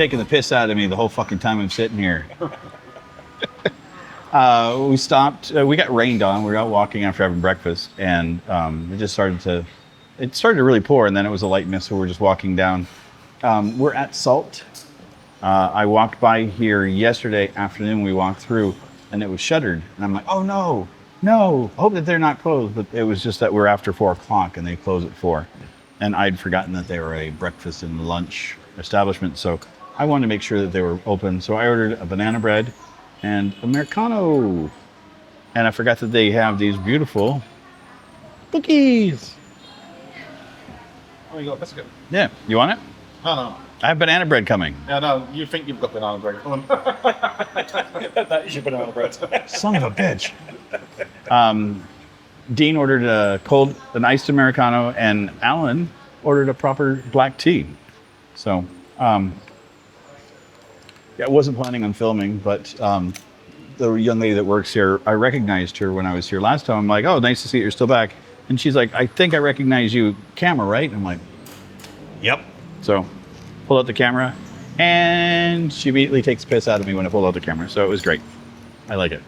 taking the piss out of me the whole fucking time I'm sitting here. We stopped. We got rained on. We were out walking after having breakfast, and it started to really pour, and then it was a light mist, so we're just walking down. We're at Salt. I walked by here yesterday afternoon. We walked through, and it was shuttered. And I'm like, oh no, I hope that they're not closed. But it was just that we're after 4 o'clock, and they close at 4. And I'd forgotten that they were a breakfast and lunch establishment, so I wanted to make sure that they were open. So I ordered a banana bread and Americano. And I forgot that they have these beautiful cookies. Oh, you got biscuit? Yeah, you want it? No. I have banana bread coming. Yeah, no, you think you've got banana bread. Come on. That is your banana bread. Son of a bitch. Dean ordered an iced Americano, and Alan ordered a proper black tea. So, I wasn't planning on filming, but the young lady that works here, I recognized her when I was here last time. I'm like, oh, nice to see you. You're still back. And she's like, I think I recognize you, camera, right? And I'm like, yep. So, pull out the camera, and she immediately takes the piss out of me when I pull out the camera. So it was great. I like it.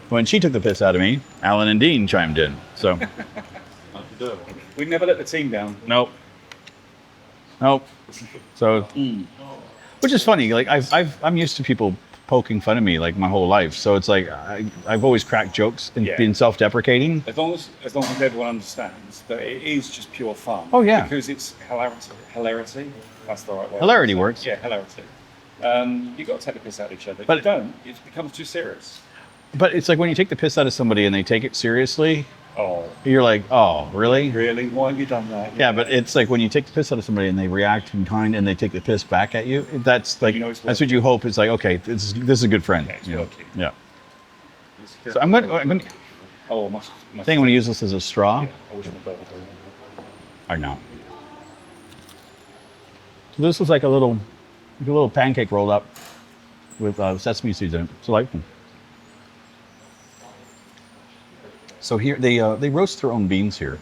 When she took the piss out of me, Alan and Dean chimed in. So We never let the team down. Nope. So, which is funny. Like I'm used to people poking fun of me like my whole life. So it's like I've always cracked jokes and been self-deprecating. As long as everyone understands that it is just pure fun. Oh yeah. Because it's hilarity. That's the right word. Hilarity works. Yeah, hilarity. You've got to take the piss out of each other. If But- you don't, it becomes too serious. But it's like when you take the piss out of somebody and they take it seriously, Oh, you're like, oh, really? really? Why have you done that? Yeah, but it's like when you take the piss out of somebody and they react in kind and they take the piss back at you. That's like You know it's that's what you hope. It's like, okay, this is a good friend. Yeah, it's you know? working. Yeah. So I'm gonna Oh, I think I'm gonna use this as a straw. I wish my brother would. I know. So this was like a little pancake rolled up with sesame seeds in it. It's delightful. So here they roast their own beans here.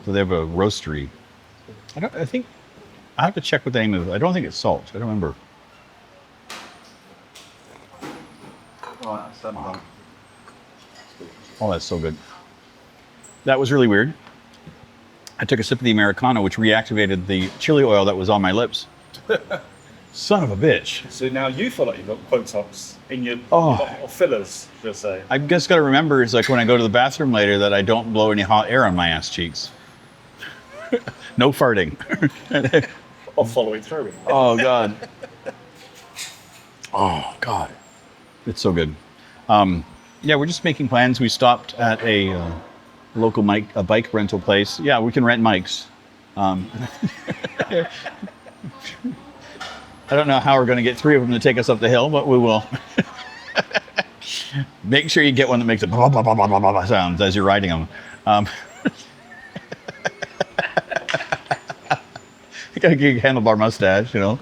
So they have a roastery. I think I have to check what the name is. I don't think it's Salt. I don't remember. Oh, that's so good. That was really weird. I took a sip of the Americano, which reactivated the chili oil that was on my lips. Son of a bitch. So now you feel like you've got Botox in your or fillers, you'll say. I just got to remember, it's like when I go to the bathroom later, that I don't blow any hot air on my ass cheeks. No farting. Or following through. Oh, God. Oh, God. It's so good. Yeah, we're just making plans. We stopped at a local bike rental place. Yeah, we can rent mics. I don't know how we're going to get 3 of them to take us up the hill, but we will. Make sure you get one that makes a blah, blah, blah, blah, blah, blah sounds as you're riding them. You got a big handlebar mustache, you know.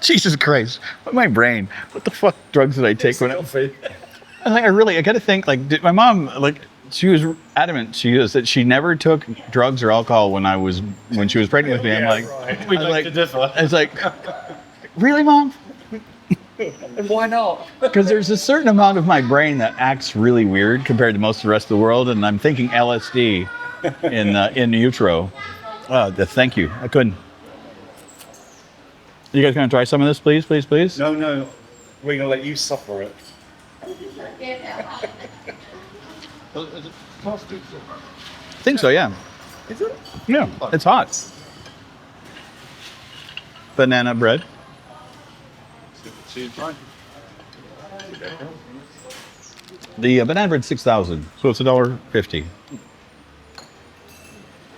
Jesus Christ. My brain. What the fuck drugs did I take when I got to think, like, did my mom, like, she was adamant that she never took drugs or alcohol when she was pregnant with me. I'm like, right. We like to differ. It's like, really, Mom? And why not? Because there's a certain amount of my brain that acts really weird compared to most of the rest of the world, and I'm thinking LSD in utero. Thank you. I couldn't. You guys gonna try some of this, please, please, please? No, we're gonna let you suffer it. I think so, yeah. Is it? Yeah, it's hot. Banana bread. The banana bread's 6,000, so it's $1.50.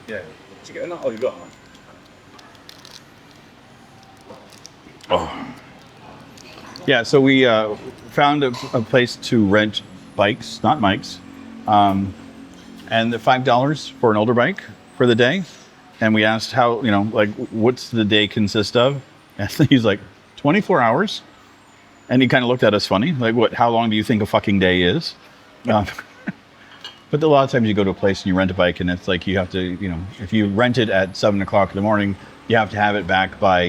Yeah. Did you get enough? Oh, you got one. Oh. Yeah, so we found a place to rent bikes, not mics, and the $5 for an older bike for the day. And we asked how, like, what's the day consist of? And he's like, 24 hours. And he kind of looked at us funny, like, how long do you think a fucking day is? But a lot of times you go to a place and you rent a bike, and it's like you have to, if you rent it at 7:00 in the morning, you have to have it back by,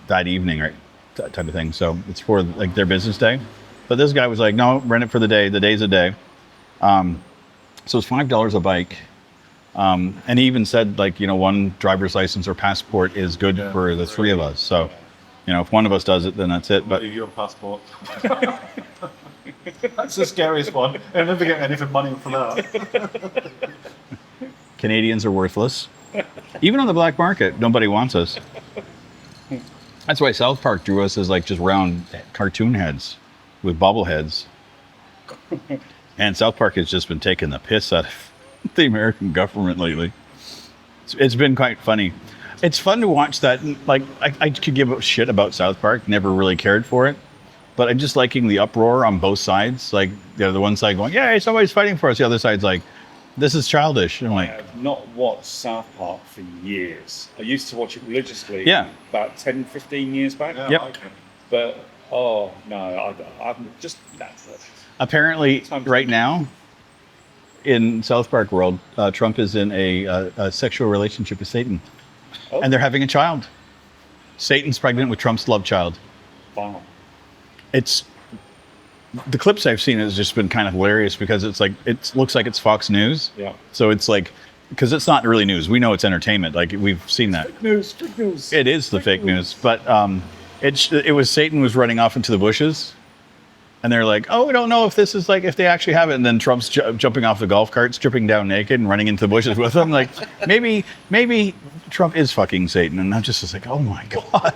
that evening, right? That type of thing. So it's for like their business day. But this guy was like, no, rent it for the day. The day's a day. So it's $5 a bike. And he even said like, one driver's license or passport is good for the three of us. So, if one of us does it, then that's it. But your passport. That's the scariest one. I'll never get anything money for that. Canadians are worthless. Even on the black market, nobody wants us. That's why South Park drew us as like just round cartoon heads with bobbleheads. And South Park has just been taking the piss out of the American government lately. It's been quite funny. It's fun to watch that. Like, I could give a shit about South Park, never really cared for it. But I'm just liking the uproar on both sides. Like, the one side going, yeah, somebody's fighting for us. The other side's like, this is childish. And I'm like, I have not watched South Park for years. I used to watch it religiously about 10, 15 years back. Yeah, Yep. I like it. But, oh, no, I'm just, that's it. apparently, right now, in South Park world, Trump is in a sexual relationship with Satan. Oh. And they're having a child. Satan's pregnant with Trump's love child. Wow. It's the clips I've seen has just been kind of hilarious because it's like it looks like it's Fox News. Yeah. So it's like because it's not really news. We know it's entertainment. Like we've seen that. Fake news. It is the fake news, but it was Satan was running off into the bushes, and they're like, oh, we don't know if this is like if they actually have it. And then Trump's jumping off the golf cart, stripping down naked, and running into the bushes with them. Like maybe Trump is fucking Satan, and I'm just like, oh my god,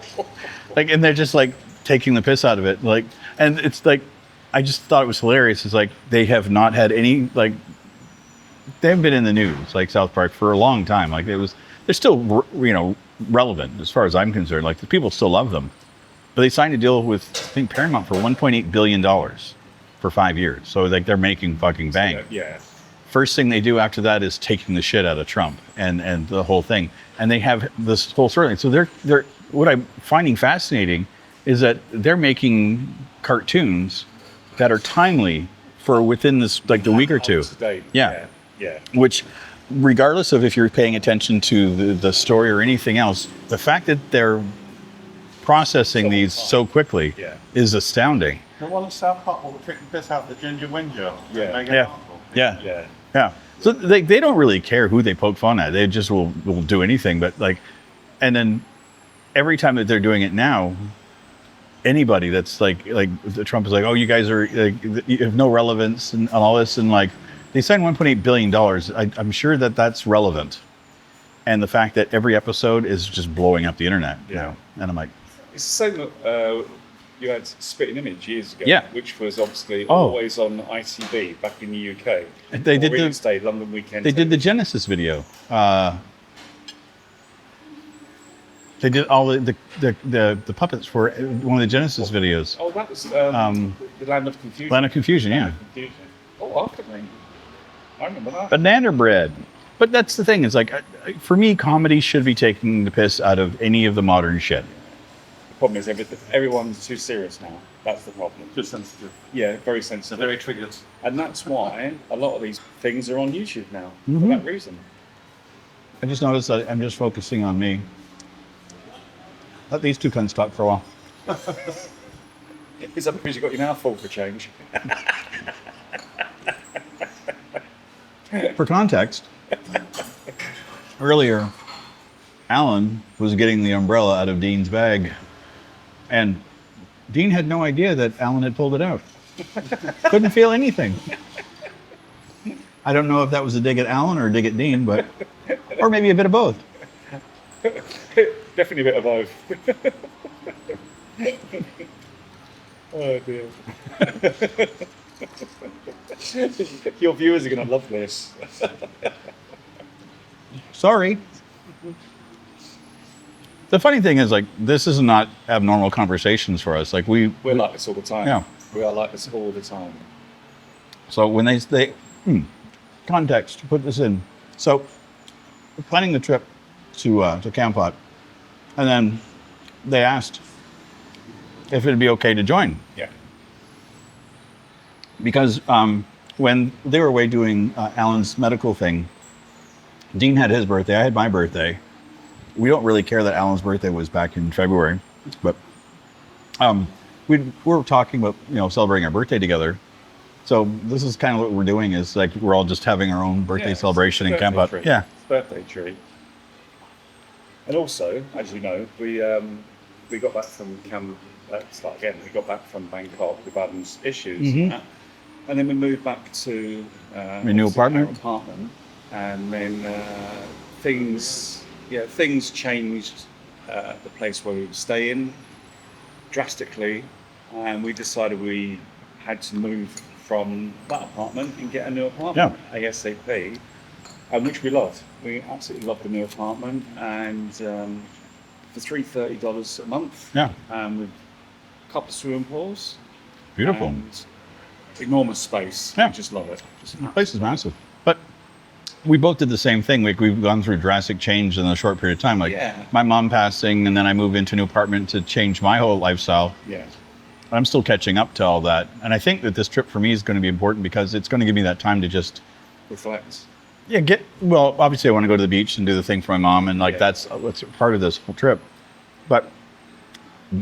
like, and they're just like taking the piss out of it, like, and it's like, I just thought it was hilarious. It's like they have not had any like they haven't been in the news like South Park for a long time. Like they're still relevant as far as I'm concerned. Like the people still love them, but they signed a deal with I think Paramount for $1.8 billion for 5 years. So like they're making fucking bank. Yeah. First thing they do after that is taking the shit out of Trump and the whole thing. And they have this whole story. So they're what I'm finding fascinating is that they're making cartoons that are timely for within this like the week or two. Today. Yeah. Yeah. Which, regardless of if you're paying attention to the story or anything else, the fact that they're processing these so quickly is astounding. The one at South Park will trick the piss out of the Ginger Whinger. Yeah. So they don't really care who they poke fun at. They just will do anything. But like, and then every time that they're doing it now, anybody that's like Trump is like, oh, you guys are like, you have no relevance and all this, and like they signed $1.8 billion. I'm sure that that's relevant, and the fact that every episode is just blowing up the internet. Yeah. And I'm like, It's the same that you had Spitting Image years ago, Yeah. which was obviously Oh. always on ITV back in the UK. They did Or Day, London Weekend. they did the Genesis video. They did all the puppets for one of the Genesis videos. Oh, that was the Land of Confusion. Land of Confusion, yeah. Land of Confusion. Oh, afterly. I remember that. Banana bread. But that's the thing, is like, for me, comedy should be taking the piss out of any of the modern shit. The problem is everyone's too serious now. That's the problem. Too sensitive. Yeah, very They're sensitive. very triggered. And that's why a lot of these things are on YouTube now, for Mhm. that reason. I just noticed that I'm just focusing on me. Let these two cunts talk for a while. Is that because you've got your mouth full for change? For context, earlier, Alan was getting the umbrella out of Dean's bag, and Dean had no idea that Alan had pulled it out. Couldn't feel anything. I don't know if that was a dig at Alan or a dig at Dean, or maybe a bit of both. Definitely a bit of both. Oh dear. Your viewers are going to love this. Sorry. The funny thing is, like, this is not abnormal conversations for us. Like, We're like this all the time. Yeah. We are like this all the time. So when they context, to put this in. So we're planning the trip to Kampot, and then they asked if it'd be okay to join, Yeah. because when they were away doing Alan's medical thing, Dean had his birthday. I had my birthday. We don't really care that Alan's birthday was back in February, but we were talking about, celebrating our birthday together. So this is kind of what we're doing, is like we're all just having our own birthday celebration in Kampot. Yeah. Birthday treat. And also, as you know, we got back from we got back from Bangkok with Adam's issues, and then we moved back to your new apartment. And then things changed the place where we were staying drastically, and we decided we had to move from that apartment and get a new apartment ASAP, and which we loved. We absolutely loved the new apartment, and for $330 a month, with a couple of swimming pools, beautiful, and enormous space. Yeah, we just love it. The place is massive, but we both did the same thing. Like, we've gone through drastic change in a short period of time. Like my mom passing, and then I moved into a new apartment to change my whole lifestyle. Yeah. I'm still catching up to all that. And I think that this trip for me is going to be important because it's going to give me that time to just reflect. Yeah, obviously I want to go to the beach and do the thing for my mom, and that's part of this whole trip. But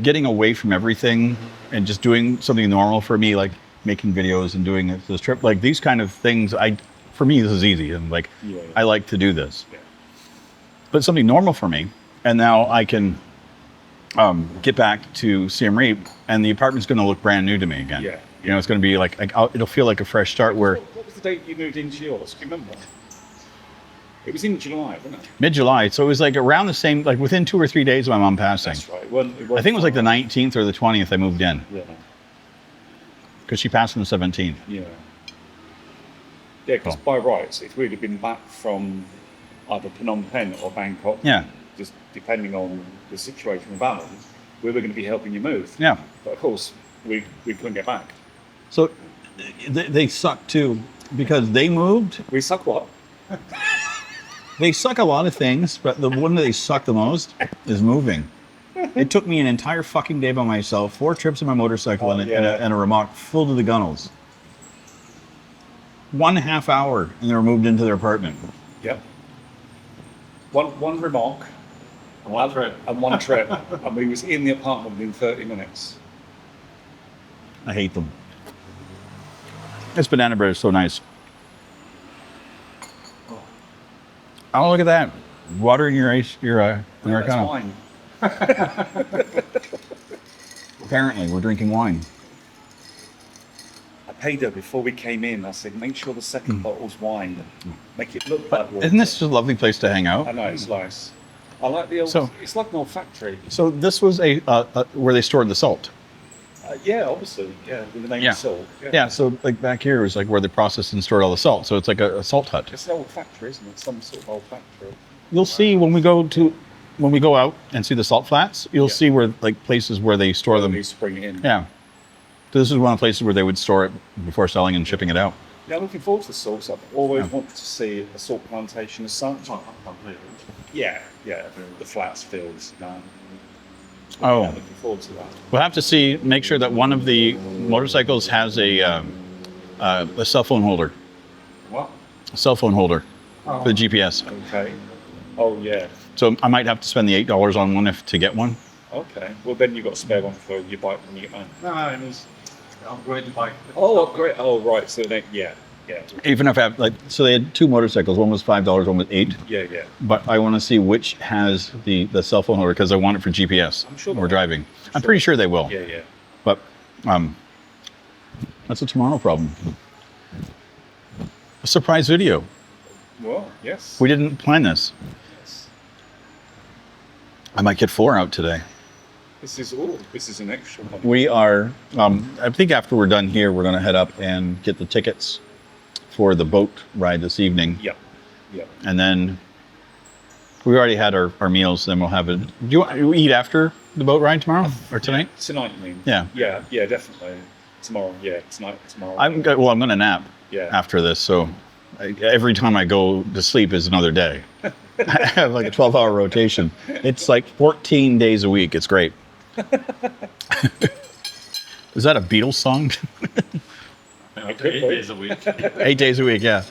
getting away from everything and just doing something normal for me, like making videos and doing this trip, like these kind of things, for me, this is easy. And I like to do this. Yeah. But something normal for me, and now I can get back to Siem Reap, and the apartment's going to look brand new to me again. Yeah. It's going to be it'll feel like a fresh start. What was the date you moved into yours? Do you remember? It was in July, wasn't it? Mid-July. So it was around the same, within 2 or 3 days of my mom passing. That's right. Well, I think it was the 19th or the 20th I moved in. Yeah. Because she passed on the 17th. Yeah. Yeah, because by rights, if we'd have been back from either Phnom Penh or Bangkok, just depending on the situation with Alan, we were going to be helping you move. Yeah. But of course, we couldn't get back. So they suck too, because they moved. We suck what? They suck a lot of things, but the one that they suck the most is moving. It took me an entire fucking day by myself, 4 trips on my motorcycle, and a remorque full to the gunnels. 1.5 hour, and they were moved into their apartment. Yep. One remorque, and one trip, and we was in the apartment within 30 minutes. I hate them. This banana bread is so nice. Oh, look at that! Water in your Americano. That's wine. Apparently, we're drinking wine. I paid her before we came in. I said, make sure the second bottle's wine. Make it look like water. Isn't this just a lovely place to hang out? I know, it's nice. I like the old, it's like an old factory. So this was where they stored the salt. Yeah, obviously, with the name of salt. Yeah, so back here was where they processed and stored all the salt. So it's like a salt hut. It's an old factory, isn't it? Some sort of old factory. You'll see when we go out and see the salt flats, you'll see where places where they store them. They spring it in. Yeah. So this is one of the places where they would store it before selling and shipping it out. Yeah, I'm looking forward to the salt. I've always wanted to see a salt plantation as such. Yeah, the flats fields. Oh, looking forward to that. We'll have to make sure that one of the motorcycles has a cell phone holder. What? A cell phone holder for the GPS. Okay. Oh, yeah. So I might have to spend the $8 on one to get one. Okay. Well, then you've got a spare one for your bike when you get home. No, it was upgrade the bike. Oh, great. Oh, right. So then, yeah. Even if I have, so they had 2 motorcycles. One was $5, one was $8. Yeah. But I want to see which has the cell phone holder, because I want it for GPS. I'm sure when we're driving. I'm pretty sure they will. Yeah. But that's a tomorrow problem. A surprise video. Well, yes. We didn't plan this. Yes. I might get 4 out today. This is an extra one. We are, I think after we're done here, we're going to head up and get the tickets for the boat ride this evening. Yep. And then we already had our meals, then we'll have it. Do you want to eat after the boat ride tomorrow or tonight? Tonight, you mean? Yeah. Yeah, definitely. Tomorrow, tomorrow. I'm going to nap after this, so every time I go to sleep is another day. I have a 12-hour rotation. It's 14 days a week. It's great. Is that a Beatles song? 8 days a week. 8 days a week, yeah.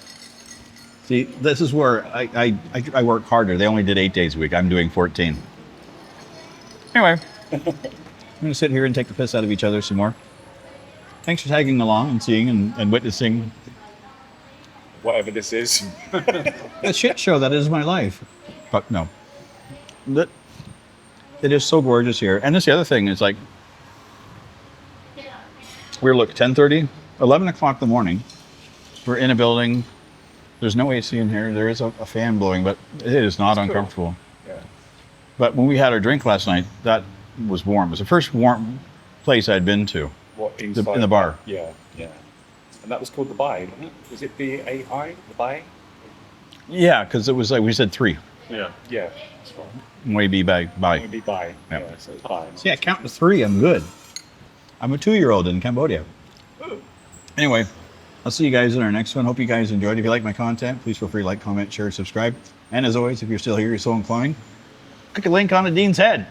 See, this is where I work harder. They only did 8 days a week. I'm doing 14. Anyway, I'm going to sit here and take the piss out of each other some more. Thanks for tagging along and seeing and witnessing Whatever this is. the shit show that is my life. But no. It is so gorgeous here. And that's the other thing is like, we're 10:30, 11 o'clock in the morning. We're in a building. There's no AC in here. There is a fan blowing, but it is not uncomfortable. Yeah. But when we had our drink last night, that was warm. It was the first warm place I'd been to. What, inside? In the bar. Yeah, yeah. And that was called the Bay, wasn't it? Was it B-A-I, the Bay? Yeah, because it was like we said 3. Yeah. Yeah, that's right. Maybe by. Maybe Bay. Yeah. Yeah, so it's Bay. See, I count to 3. I'm good. I'm a 2-year-old in Cambodia. Anyway, I'll see you guys in our next one. Hope you guys enjoyed. If you like my content, please feel free to like, comment, share, subscribe. And as always, if you're still here, you're so inclined, click a link on the Dean's head.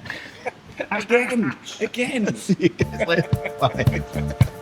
Again! See you guys later. Bye.